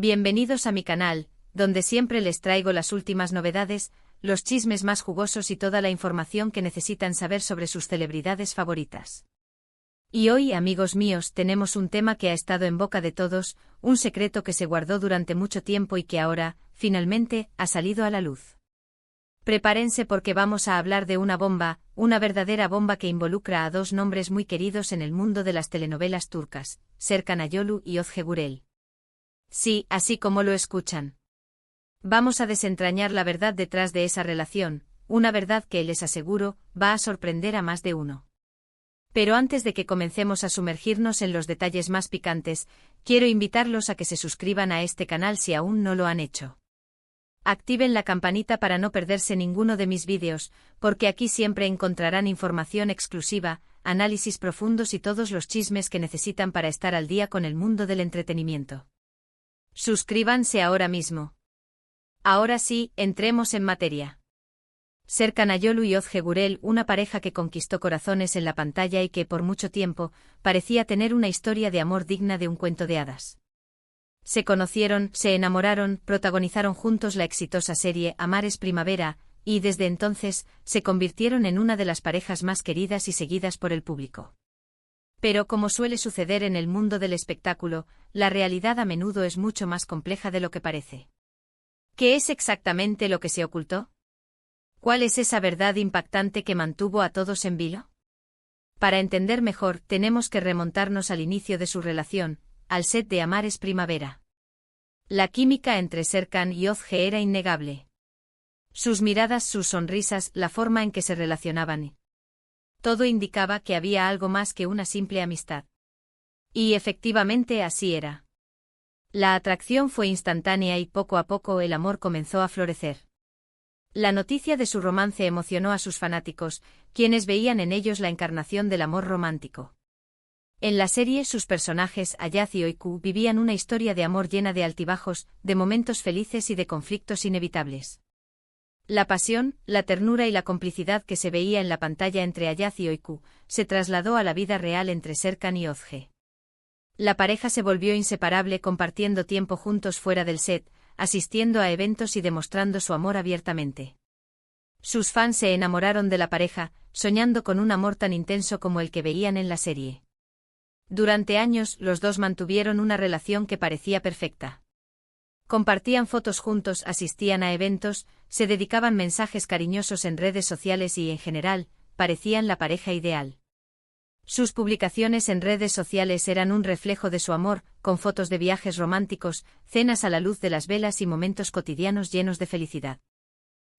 Bienvenidos a mi canal, donde siempre les traigo las últimas novedades, los chismes más jugosos y toda la información que necesitan saber sobre sus celebridades favoritas. Y hoy, amigos míos, tenemos un tema que ha estado en boca de todos, un secreto que se guardó durante mucho tiempo y que ahora, finalmente, ha salido a la luz. Prepárense porque vamos a hablar de una bomba, una verdadera bomba que involucra a dos nombres muy queridos en el mundo de las telenovelas turcas, Serkan Ayolu y Özge Gürel. Sí, así como lo escuchan. Vamos a desentrañar la verdad detrás de esa relación, una verdad que, les aseguro, va a sorprender a más de uno. Pero antes de que comencemos a sumergirnos en los detalles más picantes, quiero invitarlos a que se suscriban a este canal si aún no lo han hecho. Activen la campanita para no perderse ninguno de mis vídeos, porque aquí siempre encontrarán información exclusiva, análisis profundos y todos los chismes que necesitan para estar al día con el mundo del entretenimiento. Suscríbanse ahora mismo. Ahora sí, entremos en materia. Serkan Ayolu y Özge Gürel, una pareja que conquistó corazones en la pantalla y que por mucho tiempo parecía tener una historia de amor digna de un cuento de hadas. Se conocieron, se enamoraron, protagonizaron juntos la exitosa serie Amar es Primavera, y desde entonces se convirtieron en una de las parejas más queridas y seguidas por el público. Pero como suele suceder en el mundo del espectáculo, la realidad a menudo es mucho más compleja de lo que parece. ¿Qué es exactamente lo que se ocultó? ¿Cuál es esa verdad impactante que mantuvo a todos en vilo? Para entender mejor, tenemos que remontarnos al inicio de su relación, al set de Amar es Primavera. La química entre Serkan y Özge era innegable. Sus miradas, sus sonrisas, la forma en que se relacionaban. Todo indicaba que había algo más que una simple amistad. Y efectivamente así era. La atracción fue instantánea y poco a poco el amor comenzó a florecer. La noticia de su romance emocionó a sus fanáticos, quienes veían en ellos la encarnación del amor romántico. En la serie, sus personajes, Ayaz y Oyku, vivían una historia de amor llena de altibajos, de momentos felices y de conflictos inevitables. La pasión, la ternura y la complicidad que se veía en la pantalla entre Ayaz y Oyku se trasladó a la vida real entre Serkan y Özge. La pareja se volvió inseparable, compartiendo tiempo juntos fuera del set, asistiendo a eventos y demostrando su amor abiertamente. Sus fans se enamoraron de la pareja, soñando con un amor tan intenso como el que veían en la serie. Durante años, los dos mantuvieron una relación que parecía perfecta. Compartían fotos juntos, asistían a eventos, se dedicaban mensajes cariñosos en redes sociales y, en general, parecían la pareja ideal. Sus publicaciones en redes sociales eran un reflejo de su amor, con fotos de viajes románticos, cenas a la luz de las velas y momentos cotidianos llenos de felicidad.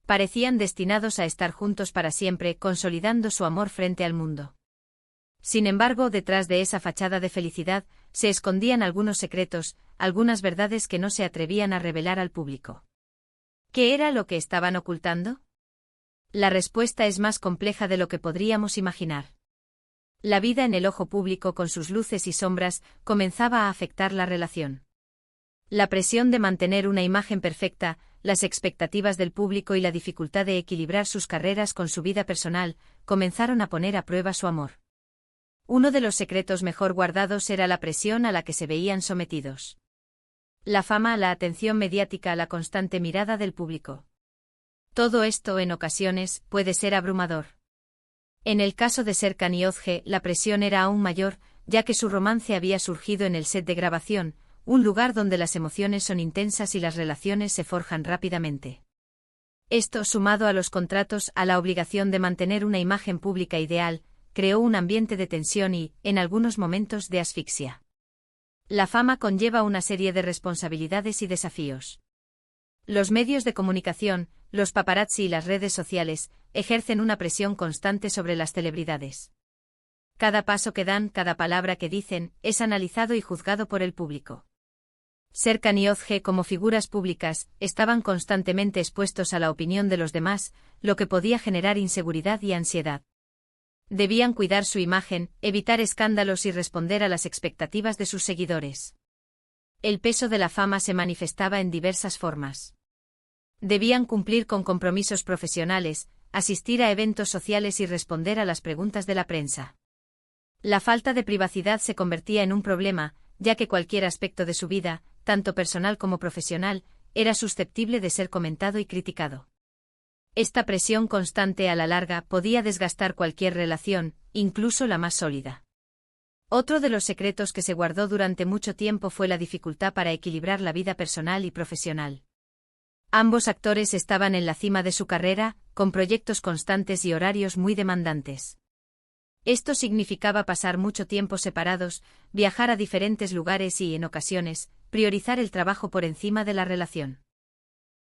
Parecían destinados a estar juntos para siempre, consolidando su amor frente al mundo. Sin embargo, detrás de esa fachada de felicidad, se escondían algunos secretos, algunas verdades que no se atrevían a revelar al público. ¿Qué era lo que estaban ocultando? La respuesta es más compleja de lo que podríamos imaginar. La vida en el ojo público con sus luces y sombras comenzaba a afectar la relación. La presión de mantener una imagen perfecta, las expectativas del público y la dificultad de equilibrar sus carreras con su vida personal, comenzaron a poner a prueba su amor. Uno de los secretos mejor guardados era la presión a la que se veían sometidos. La fama, la atención mediática, la constante mirada del público. Todo esto, en ocasiones, puede ser abrumador. En el caso de Serkan y Özge, la presión era aún mayor, ya que su romance había surgido en el set de grabación, un lugar donde las emociones son intensas y las relaciones se forjan rápidamente. Esto, sumado a los contratos, a la obligación de mantener una imagen pública ideal, creó un ambiente de tensión y, en algunos momentos, de asfixia. La fama conlleva una serie de responsabilidades y desafíos. Los medios de comunicación, los paparazzi y las redes sociales, ejercen una presión constante sobre las celebridades. Cada paso que dan, cada palabra que dicen, es analizado y juzgado por el público. Serkan y Özge, como figuras públicas, estaban constantemente expuestos a la opinión de los demás, lo que podía generar inseguridad y ansiedad. Debían cuidar su imagen, evitar escándalos y responder a las expectativas de sus seguidores. El peso de la fama se manifestaba en diversas formas. Debían cumplir con compromisos profesionales, asistir a eventos sociales y responder a las preguntas de la prensa. La falta de privacidad se convertía en un problema, ya que cualquier aspecto de su vida, tanto personal como profesional, era susceptible de ser comentado y criticado. Esta presión constante a la larga podía desgastar cualquier relación, incluso la más sólida. Otro de los secretos que se guardó durante mucho tiempo fue la dificultad para equilibrar la vida personal y profesional. Ambos actores estaban en la cima de su carrera, con proyectos constantes y horarios muy demandantes. Esto significaba pasar mucho tiempo separados, viajar a diferentes lugares y, en ocasiones, priorizar el trabajo por encima de la relación.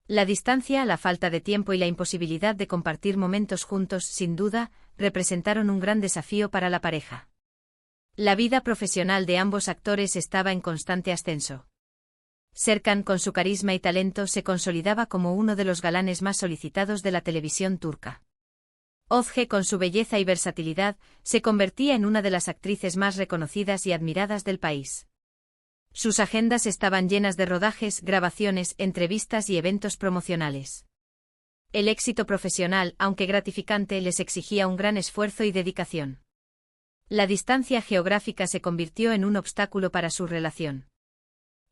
La distancia, la falta de tiempo y la imposibilidad de compartir momentos juntos, sin duda, representaron un gran desafío para la pareja. La vida profesional de ambos actores estaba en constante ascenso. Serkan, con su carisma y talento, se consolidaba como uno de los galanes más solicitados de la televisión turca. Özge, con su belleza y versatilidad, se convertía en una de las actrices más reconocidas y admiradas del país. Sus agendas estaban llenas de rodajes, grabaciones, entrevistas y eventos promocionales. El éxito profesional, aunque gratificante, les exigía un gran esfuerzo y dedicación. La distancia geográfica se convirtió en un obstáculo para su relación.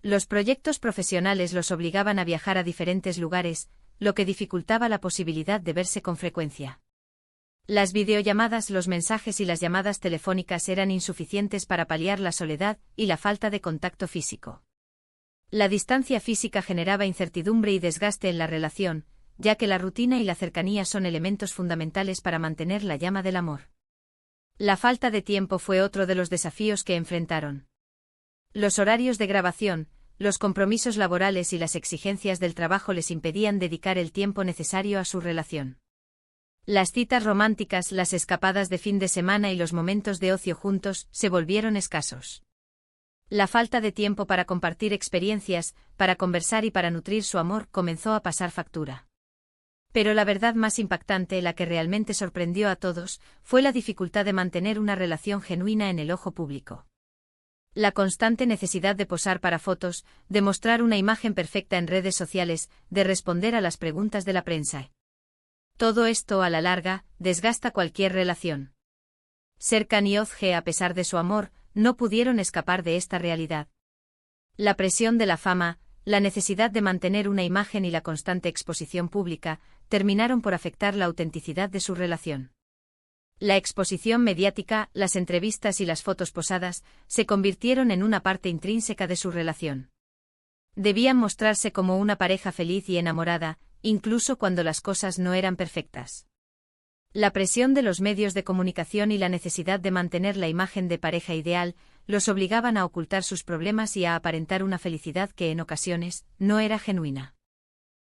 Los proyectos profesionales los obligaban a viajar a diferentes lugares, lo que dificultaba la posibilidad de verse con frecuencia. Las videollamadas, los mensajes y las llamadas telefónicas eran insuficientes para paliar la soledad y la falta de contacto físico. La distancia física generaba incertidumbre y desgaste en la relación, ya que la rutina y la cercanía son elementos fundamentales para mantener la llama del amor. La falta de tiempo fue otro de los desafíos que enfrentaron. Los horarios de grabación, los compromisos laborales y las exigencias del trabajo les impedían dedicar el tiempo necesario a su relación. Las citas románticas, las escapadas de fin de semana y los momentos de ocio juntos se volvieron escasos. La falta de tiempo para compartir experiencias, para conversar y para nutrir su amor comenzó a pasar factura. Pero la verdad más impactante, la que realmente sorprendió a todos, fue la dificultad de mantener una relación genuina en el ojo público. La constante necesidad de posar para fotos, de mostrar una imagen perfecta en redes sociales, de responder a las preguntas de la prensa. Todo esto, a la larga, desgasta cualquier relación. Serkan y Özge, a pesar de su amor, no pudieron escapar de esta realidad. La presión de la fama, la necesidad de mantener una imagen y la constante exposición pública, terminaron por afectar la autenticidad de su relación. La exposición mediática, las entrevistas y las fotos posadas, se convirtieron en una parte intrínseca de su relación. Debían mostrarse como una pareja feliz y enamorada, incluso cuando las cosas no eran perfectas. La presión de los medios de comunicación y la necesidad de mantener la imagen de pareja ideal, los obligaban a ocultar sus problemas y a aparentar una felicidad que en ocasiones no era genuina.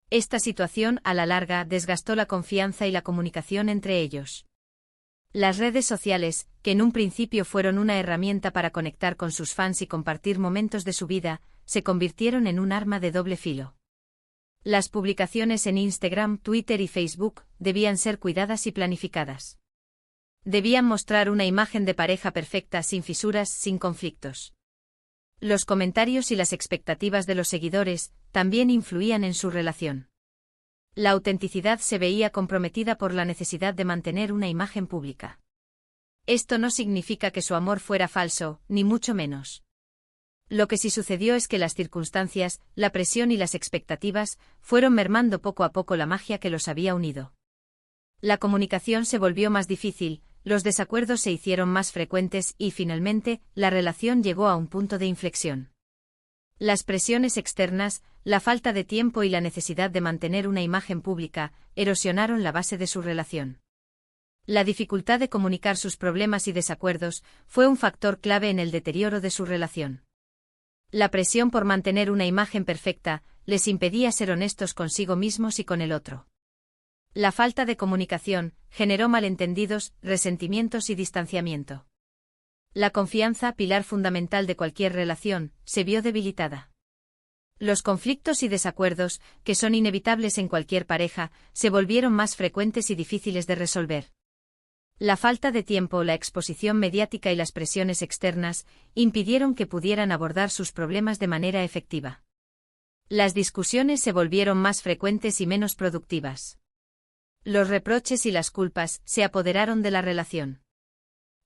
Esta situación, a la larga, desgastó la confianza y la comunicación entre ellos. Las redes sociales, que en un principio fueron una herramienta para conectar con sus fans y compartir momentos de su vida, se convirtieron en un arma de doble filo. Las publicaciones en Instagram, Twitter y Facebook debían ser cuidadas y planificadas. Debían mostrar una imagen de pareja perfecta, sin fisuras, sin conflictos. Los comentarios y las expectativas de los seguidores también influían en su relación. La autenticidad se veía comprometida por la necesidad de mantener una imagen pública. Esto no significa que su amor fuera falso, ni mucho menos. Lo que sí sucedió es que las circunstancias, la presión y las expectativas fueron mermando poco a poco la magia que los había unido. La comunicación se volvió más difícil, los desacuerdos se hicieron más frecuentes y, finalmente, la relación llegó a un punto de inflexión. Las presiones externas, la falta de tiempo y la necesidad de mantener una imagen pública erosionaron la base de su relación. La dificultad de comunicar sus problemas y desacuerdos fue un factor clave en el deterioro de su relación. La presión por mantener una imagen perfecta les impedía ser honestos consigo mismos y con el otro. La falta de comunicación generó malentendidos, resentimientos y distanciamiento. La confianza, pilar fundamental de cualquier relación, se vio debilitada. Los conflictos y desacuerdos, que son inevitables en cualquier pareja, se volvieron más frecuentes y difíciles de resolver. La falta de tiempo, la exposición mediática y las presiones externas impidieron que pudieran abordar sus problemas de manera efectiva. Las discusiones se volvieron más frecuentes y menos productivas. Los reproches y las culpas se apoderaron de la relación.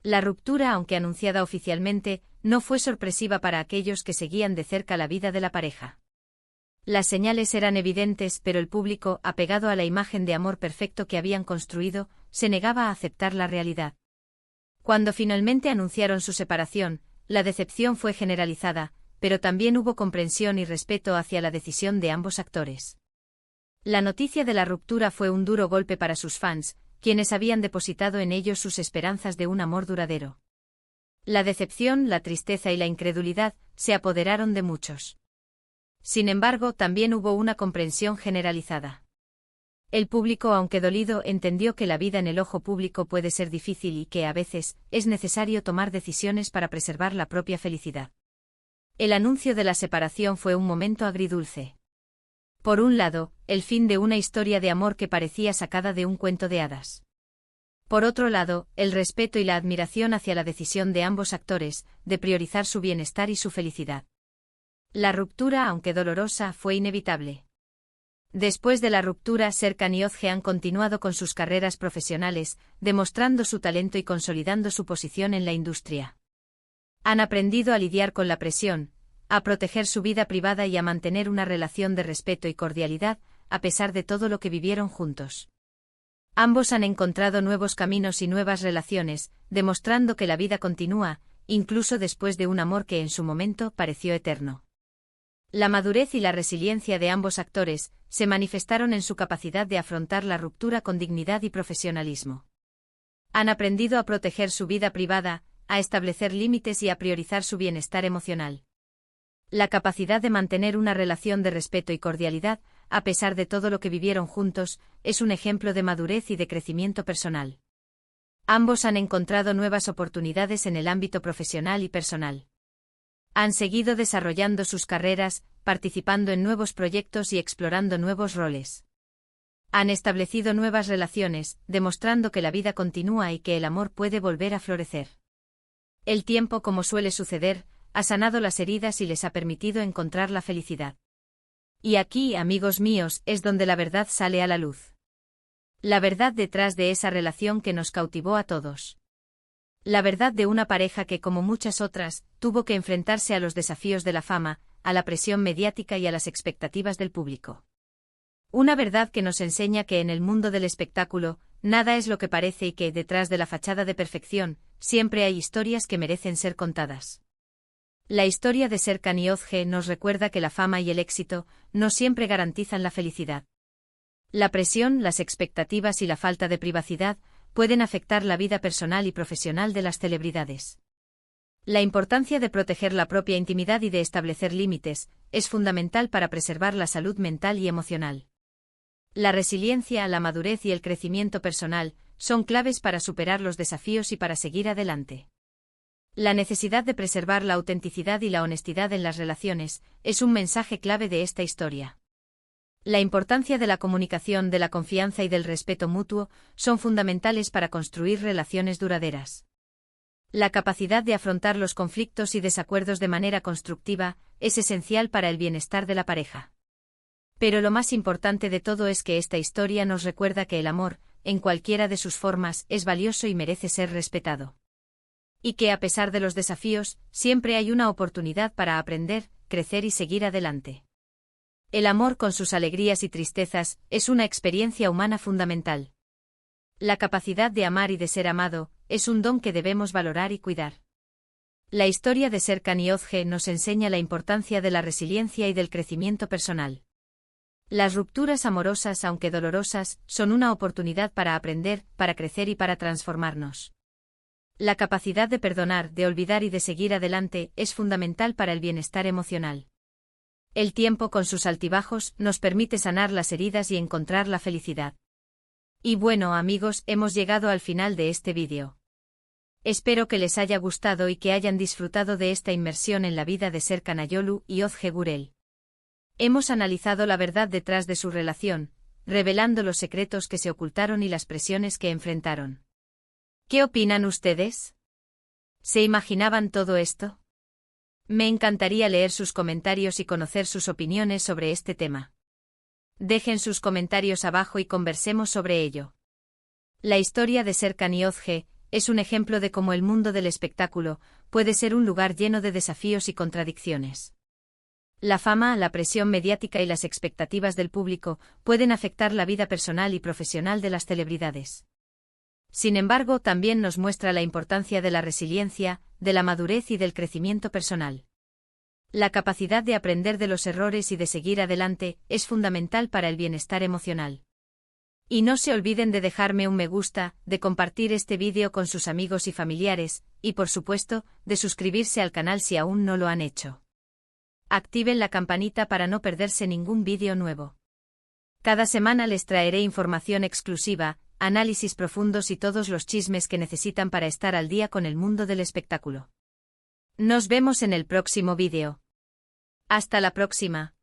La ruptura, aunque anunciada oficialmente, no fue sorpresiva para aquellos que seguían de cerca la vida de la pareja. Las señales eran evidentes, pero el público, apegado a la imagen de amor perfecto que habían construido, se negaba a aceptar la realidad. Cuando finalmente anunciaron su separación, la decepción fue generalizada, pero también hubo comprensión y respeto hacia la decisión de ambos actores. La noticia de la ruptura fue un duro golpe para sus fans, quienes habían depositado en ellos sus esperanzas de un amor duradero. La decepción, la tristeza y la incredulidad se apoderaron de muchos. Sin embargo, también hubo una comprensión generalizada. El público, aunque dolido, entendió que la vida en el ojo público puede ser difícil y que, a veces, es necesario tomar decisiones para preservar la propia felicidad. El anuncio de la separación fue un momento agridulce. Por un lado, el fin de una historia de amor que parecía sacada de un cuento de hadas. Por otro lado, el respeto y la admiración hacia la decisión de ambos actores, de priorizar su bienestar y su felicidad. La ruptura, aunque dolorosa, fue inevitable. Después de la ruptura, Serkan y Özge han continuado con sus carreras profesionales, demostrando su talento y consolidando su posición en la industria. Han aprendido a lidiar con la presión, a proteger su vida privada y a mantener una relación de respeto y cordialidad, a pesar de todo lo que vivieron juntos. Ambos han encontrado nuevos caminos y nuevas relaciones, demostrando que la vida continúa, incluso después de un amor que en su momento pareció eterno. La madurez y la resiliencia de ambos actores se manifestaron en su capacidad de afrontar la ruptura con dignidad y profesionalismo. Han aprendido a proteger su vida privada, a establecer límites y a priorizar su bienestar emocional. La capacidad de mantener una relación de respeto y cordialidad, a pesar de todo lo que vivieron juntos, es un ejemplo de madurez y de crecimiento personal. Ambos han encontrado nuevas oportunidades en el ámbito profesional y personal. Han seguido desarrollando sus carreras, participando en nuevos proyectos y explorando nuevos roles. Han establecido nuevas relaciones, demostrando que la vida continúa y que el amor puede volver a florecer. El tiempo, como suele suceder, ha sanado las heridas y les ha permitido encontrar la felicidad. Y aquí, amigos míos, es donde la verdad sale a la luz. La verdad detrás de esa relación que nos cautivó a todos. La verdad de una pareja que, como muchas otras, tuvo que enfrentarse a los desafíos de la fama, a la presión mediática y a las expectativas del público. Una verdad que nos enseña que en el mundo del espectáculo, nada es lo que parece y que, detrás de la fachada de perfección, siempre hay historias que merecen ser contadas. La historia de Serkan y Özge nos recuerda que la fama y el éxito no siempre garantizan la felicidad. La presión, las expectativas y la falta de privacidad pueden afectar la vida personal y profesional de las celebridades. La importancia de proteger la propia intimidad y de establecer límites es fundamental para preservar la salud mental y emocional. La resiliencia, la madurez y el crecimiento personal son claves para superar los desafíos y para seguir adelante. La necesidad de preservar la autenticidad y la honestidad en las relaciones es un mensaje clave de esta historia. La importancia de la comunicación, de la confianza y del respeto mutuo son fundamentales para construir relaciones duraderas. La capacidad de afrontar los conflictos y desacuerdos de manera constructiva es esencial para el bienestar de la pareja. Pero lo más importante de todo es que esta historia nos recuerda que el amor, en cualquiera de sus formas, es valioso y merece ser respetado. Y que, a pesar de los desafíos, siempre hay una oportunidad para aprender, crecer y seguir adelante. El amor, con sus alegrías y tristezas, es una experiencia humana fundamental. La capacidad de amar y de ser amado es un don que debemos valorar y cuidar. La historia de Serkan y Özge nos enseña la importancia de la resiliencia y del crecimiento personal. Las rupturas amorosas, aunque dolorosas, son una oportunidad para aprender, para crecer y para transformarnos. La capacidad de perdonar, de olvidar y de seguir adelante es fundamental para el bienestar emocional. El tiempo, con sus altibajos, nos permite sanar las heridas y encontrar la felicidad. Y bueno, amigos, hemos llegado al final de este vídeo. Espero que les haya gustado y que hayan disfrutado de esta inmersión en la vida de Serkan Ayolu y Özge Gürel. Hemos analizado la verdad detrás de su relación, revelando los secretos que se ocultaron y las presiones que enfrentaron. ¿Qué opinan ustedes? ¿Se imaginaban todo esto? Me encantaría leer sus comentarios y conocer sus opiniones sobre este tema. Dejen sus comentarios abajo y conversemos sobre ello. La historia de Serkan y Özge es un ejemplo de cómo el mundo del espectáculo puede ser un lugar lleno de desafíos y contradicciones. La fama, la presión mediática y las expectativas del público pueden afectar la vida personal y profesional de las celebridades. Sin embargo, también nos muestra la importancia de la resiliencia, de la madurez y del crecimiento personal. La capacidad de aprender de los errores y de seguir adelante es fundamental para el bienestar emocional. Y no se olviden de dejarme un me gusta, de compartir este vídeo con sus amigos y familiares, y por supuesto, de suscribirse al canal si aún no lo han hecho. Activen la campanita para no perderse ningún vídeo nuevo. Cada semana les traeré información exclusiva, análisis profundos y todos los chismes que necesitan para estar al día con el mundo del espectáculo. Nos vemos en el próximo vídeo. Hasta la próxima.